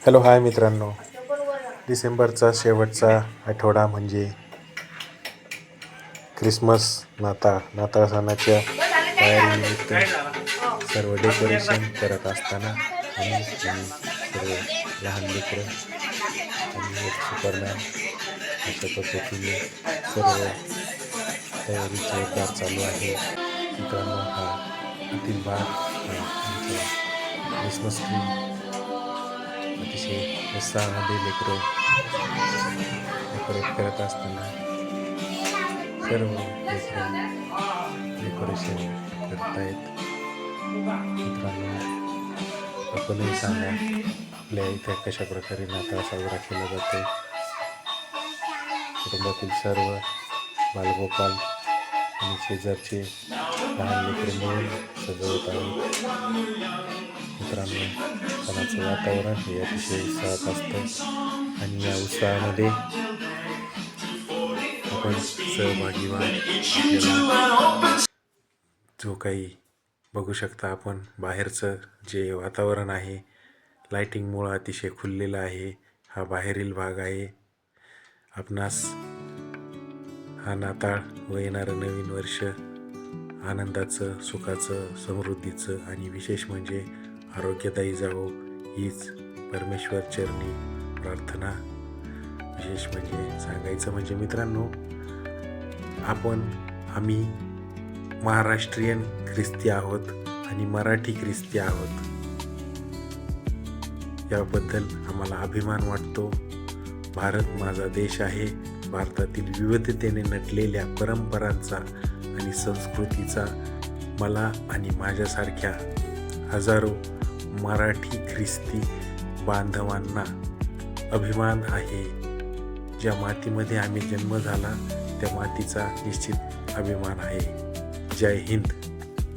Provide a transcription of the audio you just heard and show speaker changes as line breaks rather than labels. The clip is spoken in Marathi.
हॅलो हाय मित्रांनो, डिसेंबरचा शेवटचा आठवडा म्हणजे ख्रिसमस नाताळ सणाच्या तयारीनिमित्त सर्व डेकोरेशन करत असताना आणि सर्व लहान लेकरं आणि एक सुपरमॅन अशा पद्धतीने सर्व तयारी जोरदार चालू आहे. मित्रांनो, हा आतील भाग हा आमचा ख्रिसमस ट्री अतिशय उत्साहामध्ये लेकरं डेकोरेट करत असताना सर्व लेकरं डेकोरेशन करतायत. मित्रांनो, आपणही सांगा आपल्या इथे कशा प्रकारे नाताळ साजरा केला जातो. कुटुंबातील सर्व बालगोपाल आणि शेजारचे लहान लेकरं मिळून सजवत आहेत. मित्रांनो, सणाचं वातावरण हे अतिशय उत्साहात असतं आणि या उत्साहामध्ये आपण सहभागी व्हा. आपल्याला जो काही बघू शकता आपण बाहेरचं जे वातावरण आहे लाईटिंगमुळं अतिशय खुललेलं आहे. हा बाहेरील भाग आहे. आपणास हा नाताळ व येणारं नवीन वर्ष आनंदाचं, सुखाचं, समृद्धीचं आणि विशेष म्हणजे आरोग्यदायी जावो हीच परमेश्वर चरणी प्रार्थना. विशेष म्हणजे सांगायचं म्हणजे मित्रांनो, आम्ही महाराष्ट्रीयन ख्रिस्ती आहोत आणि मराठी ख्रिस्ती आहोत. याबद्दल आम्हाला अभिमान वाटतो. भारत माझा देश आहे. भारतातील विविधतेने नटलेल्या परंपरांचा आणि संस्कृतीचा मला आणि माझ्यासारख्या हजारो मराठी ख्रिस्ती बांधवांना अभिमान आहे. ज्या मातीमध्ये आम्ही जन्म झाला त्या मातीचा निश्चित अभिमान आहे. जय हिंद.